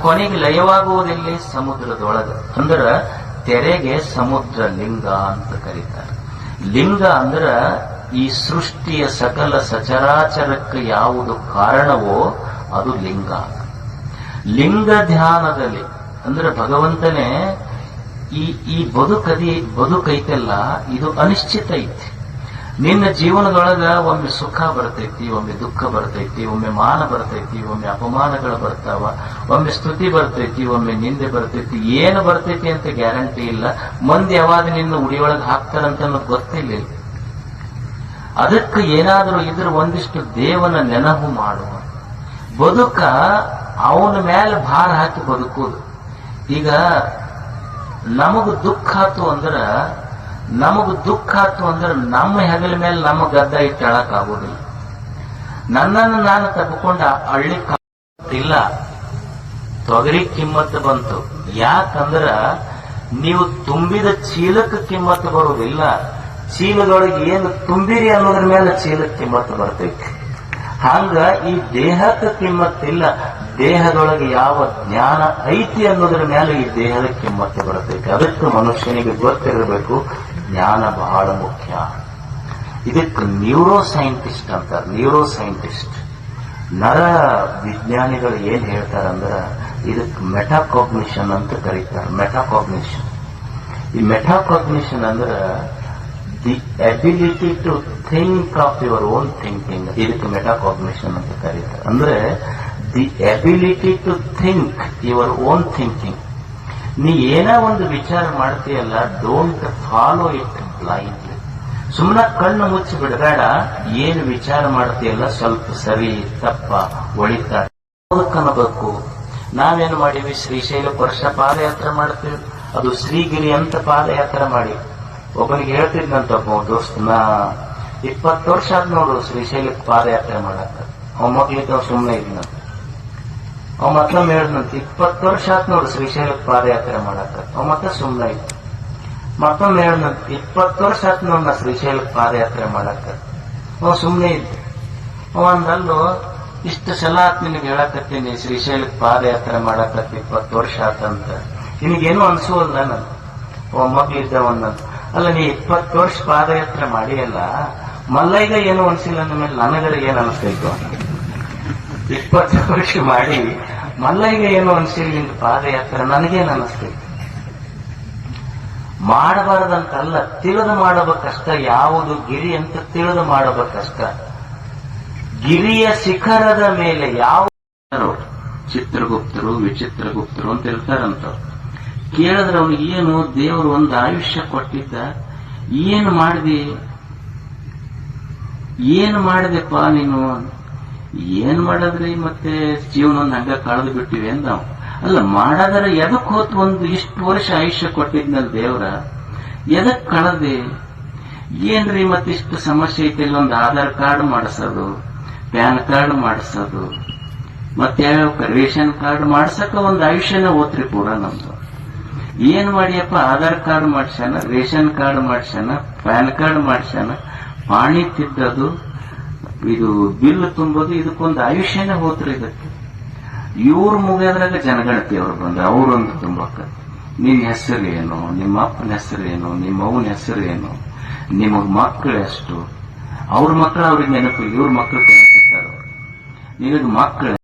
ಕೊನೆಗೆ ಲಯವಾಗುವುದಿಲ್ಲಿ ಸಮುದ್ರದೊಳಗ. ಅಂದ್ರ ತೆರೆಗೆ ಸಮುದ್ರ ಲಿಂಗ ಅಂತ ಕರೀತಾರೆ. ಲಿಂಗ ಅಂದ್ರ ಈ ಸೃಷ್ಟಿಯ ಸಕಲ ಸಚರಾಚರಕ್ಕೆ ಯಾವುದು ಕಾರಣವೋ ಅದು ಲಿಂಗ. ಲಿಂಗ ಧ್ಯಾನದಲ್ಲಿ ಅಂದ್ರೆ ಭಗವಂತನೇ ಈ ಬದುಕೈತಲ್ಲ, ಇದು ಅನಿಶ್ಚಿತ ಐತಿ. ನಿನ್ನ ಜೀವನದೊಳಗ ಒಮ್ಮೆ ಸುಖ ಬರ್ತೈತಿ, ಒಮ್ಮೆ ದುಃಖ ಬರ್ತೈತಿ, ಒಮ್ಮೆ ಮಾನ ಬರ್ತೈತಿ, ಒಮ್ಮೆ ಅಪಮಾನಗಳು ಬರ್ತಾವ, ಒಮ್ಮೆ ಸ್ತುತಿ ಬರ್ತೈತಿ, ಒಮ್ಮೆ ನಿಂದೆ ಬರ್ತೈತಿ. ಏನು ಬರ್ತೈತಿ ಅಂತ ಗ್ಯಾರಂಟಿ ಇಲ್ಲ. ಮಂದಿ ಯಾವಾಗ ನಿನ್ನ ಉಡಿಯೊಳಗೆ ಹಾಕ್ತಾರಂತ ಅನ್ನೋದು ಗೊತ್ತಿಲ್ಲ. ಅದಕ್ಕೆ ಏನಾದರೂ ಇದ್ರ ಒಂದಿಷ್ಟು ದೇವನ ನೆನಪು ಮಾಡುವ ಬದುಕ ಅವನ ಮೇಲೆ ಭಾರ ಹಾಕಿ ಬದುಕುವುದು. ಈಗ ನಮಗ ದುಃಖ ಆತು ಅಂದ್ರ ನಮ್ಮ ಹೆಗಲ ಮೇಲೆ ನಮ್ಮ ಗದ್ದ ಇಟ್ಟು ಆಗೋದಿಲ್ಲ. ನನ್ನನ್ನು ನಾನು ತಪ್ಪಿಕೊಂಡ ಹಳ್ಳಿ ಇಲ್ಲ, ತೊಗರಿ ಕಿಮ್ಮತ್ತು ಬಂತು. ಯಾಕಂದ್ರ ನೀವು ತುಂಬಿದ ಚೀಲಕ್ಕೆ ಕಿಮ್ಮತ್ತು ಬರುವುದಿಲ್ಲ, ಚೀಲದೊಳಗೆ ಏನು ತುಂಬಿರಿ ಅನ್ನೋದ್ರ ಮೇಲೆ ಚೀಲಕ್ಕೆ ಕಿಮ್ಮತ್ತು ಬರ್ತೈತಿ. ಹಂಗ ಈ ದೇಹಕ್ಕೆ ಕಿಮ್ಮತ್ತಿಲ್ಲ, ದೇಹದೊಳಗೆ ಯಾವ ಜ್ಞಾನ ಐತಿ ಅನ್ನೋದ್ರ ಮೇಲೆ ಈ ದೇಹದ ಕಿಮ್ಮತ್ತು ಬರ್ತೈತಿ. ಅದಕ್ಕೆ ಮನುಷ್ಯನಿಗೆ ಗೊತ್ತಿರಬೇಕು, ಜ್ಞಾನ ಬಹಳ ಮುಖ್ಯ. ಇದಕ್ಕೆ ನ್ಯೂರೋ ಸೈಂಟಿಸ್ಟ್ ಅಂತಾರೆ. ನ್ಯೂರೋ ಸೈಂಟಿಸ್ಟ್ ನರ ವಿಜ್ಞಾನಿಗಳು ಏನ್ ಹೇಳ್ತಾರಂದ್ರ ಇದಕ್ಕೆ ಮೆಟಾಕಾಗ್ನಿಷನ್ ಅಂತ ಕರೀತಾರೆ. ಮೆಟಾಕಾಗ್ನಿಷನ್, ಈ ಮೆಟಾಕಾಗ್ನಿಷನ್ ಅಂದ್ರ the ability to think of your own thinking. ಇದಕ್ಕೆ ಮೆಟಾಕಾಗ್ನಿಷನ್ ಅಂತ ಕರೀತಾರೆ. ಅಂದ್ರೆ the ability to think your own thinking. ನೀ ಏನೋ ಒಂದು ವಿಚಾರ ಮಾಡ್ತೀಯಲ್ಲ, ಡೋಂಟ್ ಫಾಲೋ ಇಟ್ ಬ್ಲೈಂಡ್ಲಿ. ಸುಮ್ಮನೆ ಕಣ್ಣು ಮುಚ್ಚಿ ಬಿಡಬೇಡ. ಏನು ವಿಚಾರ ಮಾಡ್ತೀಯಲ್ಲ ಸ್ವಲ್ಪ ಸರಿ ತಪ್ಪ ಒಳಿತ ಅನ್ನಬೇಕು. ನಾವೇನು ಮಾಡೀವಿ, ಶ್ರೀಶೈಲ ವರ್ಷ ಪಾದಯಾತ್ರೆ ಮಾಡ್ತೀವಿ, ಅದು ಶ್ರೀಗಿರಿ ಅಂತ ಪಾದಯಾತ್ರೆ ಮಾಡಿ. ಒಬ್ಬನಿಗೆ ಹೇಳ್ತಿದ್ನಂತ ಒಬ್ಬ ದೋಸ್ತ, ನಾ 20 ವರ್ಷ ಆದ್ ನೋಡು ಶ್ರೀಶೈಲಕ್ಕೆ ಪಾದಯಾತ್ರೆ ಮಾಡಕ್ಕ. ಅವ ಮಕ್ಳಿಗೆ ಸುಮ್ಮನೆ ಇದ್ನಂತ. ಅವ ಮತ್ತೊಮ್ಮೆ ಹೇಳಿದ್ನಂತ 20 ವರ್ಷ ಆತ್ ನೋಡು ಶ್ರೀಶೈಲಕ್ಕೆ ಪಾದಯಾತ್ರೆ ಮಾಡಕ್ಕ. ಅವ ಮತ್ತೆ ಸುಮ್ಮನೆ ಇತ್ತು. ಮತ್ತೊಮ್ಮೆ ಹೇಳಿದ್ನಂತ 20 ವರ್ಷ ಆತ್ ನೋಡ್ ನಾ ಶ್ರೀಶೈಲಕ್ಕೆ ಪಾದಯಾತ್ರೆ ಮಾಡಕ್ಕ. ಅವ ಸುಮ್ಮನೆ ಇದ್ದ. ಅವ ಅಂದಲ್ಲೋ, ಇಷ್ಟು ಸಲ ಆತ್ ನಿನಗೆ ಹೇಳಕತ್ತೀನಿ ಶ್ರೀಶೈಲಕ್ಕೆ ಪಾದಯಾತ್ರೆ ಮಾಡಕತ್ತಿ 20 ವರ್ಷ ಆತಂತ, ನಿನಗೇನು ಅನ್ಸೋಲ್ಲ ನಾನು. ಅವ ಮಗ್ಳಿದ್ದ ಒಂದಂತ, ಅಲ್ಲ ನೀ 20 ವರ್ಷ ಪಾದಯಾತ್ರೆ ಮಾಡಿಯಲ್ಲ, ಮಲ್ಲೈಗ ಏನು ಅನ್ಸಿಲ್ಲ ಅಂದ್ಮೇಲೆ ನನಗರ ಏನ್ ಅನಿಸ್ತೈತು? 20 ವರ್ಷ ಮಾಡಿ ಮಲ್ಲೈಗ ಏನು ಅನ್ಸಿಲ್ಲ ನಿಂದು ಪಾದಯಾತ್ರೆ, ನನಗೇನು ಅನಿಸ್ತೈತಿ? ಮಾಡಬಾರದಂತಲ್ಲ, ತಿಳಿದು ಮಾಡಬೇಕಷ್ಟ. ಯಾವುದು ಗಿರಿ ಅಂತ ತಿಳಿದು ಮಾಡಬೇಕಷ್ಟ. ಗಿರಿಯ ಶಿಖರದ ಮೇಲೆ ಯಾವ ಚಿತ್ರಗುಪ್ತರು ವಿಚಿತ್ರಗುಪ್ತರು ಅಂತ ಇರ್ತಾರಂತ. ಕೇಳಿದ್ರೆ ಅವನಿಗೆ ಏನು ದೇವರು ಒಂದು ಆಯುಷ್ಯ ಕೊಟ್ಟಿದ್ದ, ಏನು ಮಾಡಿದೆಪ್ಪ ನೀನು? ಏನ್ ಮಾಡದ್ರಿ, ಮತ್ತೆ ಜೀವನ ಹಂಗ ಕಳೆದು ಬಿಟ್ಟಿವೆ ಅಂದ. ಅಲ್ಲ, ಮಾಡಾದ್ರೆ ಎದಕ್ ಹೋತ್? ಒಂದು ಇಷ್ಟು ವರ್ಷ ಆಯುಷ್ಯ ಕೊಟ್ಟಿದ್ನಲ್ ದೇವ್ರ, ಎದಕ್ ಕಳದೆ? ಏನ್ರಿ ಮತ್ತಿಷ್ಟು ಸಮಸ್ಯೆ ಐತಿ? ಒಂದು ಆಧಾರ್ ಕಾರ್ಡ್ ಮಾಡಿಸೋದು, ಪ್ಯಾನ್ ಕಾರ್ಡ್ ಮಾಡಿಸೋದು, ಮತ್ತೆ ರೇಷನ್ ಕಾರ್ಡ್ ಮಾಡ್ಸಕ ಒಂದು ಆಯುಷ್ಯನ ಹೋತ್ರಿ ಪೂರ ನಮ್ದು. ಏನ್ ಮಾಡಿಯಪ್ಪ? ಆಧಾರ್ ಕಾರ್ಡ್ ಮಾಡ್ಸ್ಯಾನ, ರೇಷನ್ ಕಾರ್ಡ್ ಮಾಡ್ಸ್ಯಾನ, ಪ್ಯಾನ್ ಕಾರ್ಡ್ ಮಾಡ್ಸ್ಯಾನ, ಪಾಣಿ ತಿದ್ದದು, ಇದು ಬಿಲ್ ತುಂಬೋದು, ಇದಕ್ಕೊಂದು ಆಯುಷ್ಯನೇ ಹೋತ್ರಿ. ಇದಕ್ಕೆ ಇವ್ರ ಮುಗಿದ್ರಾಗ ಜನಗಣತಿ ಅವ್ರು ಬಂದ, ಅವ್ರೊಂದು ತುಂಬಕ್ಕ ನಿನ್ ಹೆಸರು ಏನು, ನಿಮ್ಮ ಅಪ್ಪನ ಹೆಸರು ಏನು, ನಿಮ್ಮ ಅವನ ಹೆಸರು ಏನು, ನಿಮಗ್ ಮಕ್ಕಳು ಎಷ್ಟು, ಅವ್ರ ಮಕ್ಕಳು ಅವ್ರಿಗೆ ನೆನಪು, ಇವ್ರ ಮಕ್ಕಳು ಕೇಳ್ತಿರ್ತಾರ. ನಿನಗ್ ಮಕ್ಕಳು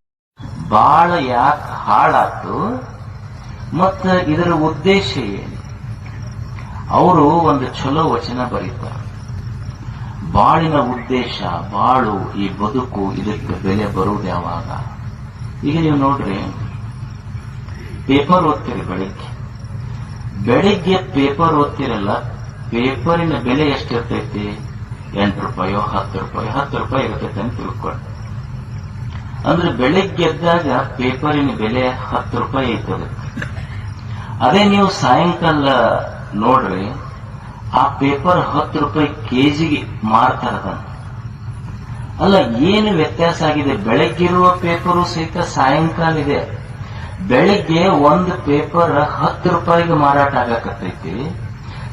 ಬಾಳ ಯಾಕೆ ಹಾಳಾತು, ಮತ್ತ ಇದರ ಉದ್ದೇಶ ಏನು? ಅವರು ಒಂದು ಚಲೋ ವಚನ ಬರೀತಾರೆ. ಬಾಳಿನ ಉದ್ದೇಶ, ಬಾಳು, ಈ ಬದುಕು, ಇದಕ್ಕೆ ಬೆಲೆ ಬರುವುದು ಯಾವಾಗ? ಈಗ ನೀವು ನೋಡ್ರಿ, ಪೇಪರ್ ಓದ್ತೀರಿ ಬೆಳಿಗ್ಗೆ ಪೇಪರ್ ಓದ್ತಿರಲ್ಲ, ಪೇಪರಿನ ಬೆಲೆ ಎಷ್ಟಿರ್ತೈತಿ? 8 ರೂಪಾಯೋ 10 ರೂಪಾಯಿ 10 ರೂಪಾಯಿ ಇರ್ತೈತೆ ಅಂತ ತಿಳ್ಕೊಂಡು. ಅಂದ್ರೆ ಬೆಳಿಗ್ಗೆ ಎದ್ದಾಗ ಪೇಪರಿನ ಬೆಲೆ 10 ರೂಪಾಯಿ ಐತದೆ. ಅದೇ ನೀವು ಸಾಯಂಕಾಲ ನೋಡ್ರಿ, ಆ ಪೇಪರ್ 10 ರೂಪಾಯಿ ಕೆಜಿಗೆ ಮಾರ್ತಾರದ. ಅಲ್ಲ, ಏನು ವ್ಯತ್ಯಾಸ ಆಗಿದೆ? ಬೆಳಗ್ಗಿರುವ ಪೇಪರು ಸಹಿತ ಸಾಯಂಕಾಲ ಇದೆ. ಬೆಳಿಗ್ಗೆ ಒಂದು ಪೇಪರ್ 10 ರೂಪಾಯಿಗೆ ಮಾರಾಟ ಆಗಕತ್ತೈತಿ,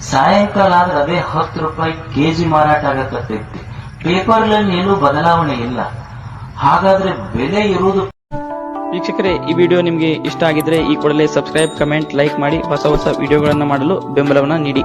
ಸಾಯಂಕಾಲ ಆದ್ರೆ ಅದೇ 10 ರೂಪಾಯಿ ಕೆಜಿ ಮಾರಾಟ ಆಗಕತ್ತೈತಿ. ಪೇಪರ್ನಲ್ಲಿ ಏನೂ ಬದಲಾವಣೆ ಇಲ್ಲ. ಹಾಗಾದ್ರೆ ಬೆಲೆ ಇರುವುದು ವೀಕ್ಷಕರೇ, ಈ ವಿಡಿಯೋ ನಿಮಗೆ ಇಷ್ಟ ಆಗಿದ್ರೆ ಈ ಕೂಡಲೇ ಸಬ್ಸ್ಕ್ರೈಬ್, ಕಮೆಂಟ್, ಲೈಕ್ ಮಾಡಿ ಹೊಸ ಹೊಸ ವಿಡಿಯೋಗಳನ್ನು ಮಾಡಲು ಬೆಂಬಲವನ್ನು ನೀಡಿ.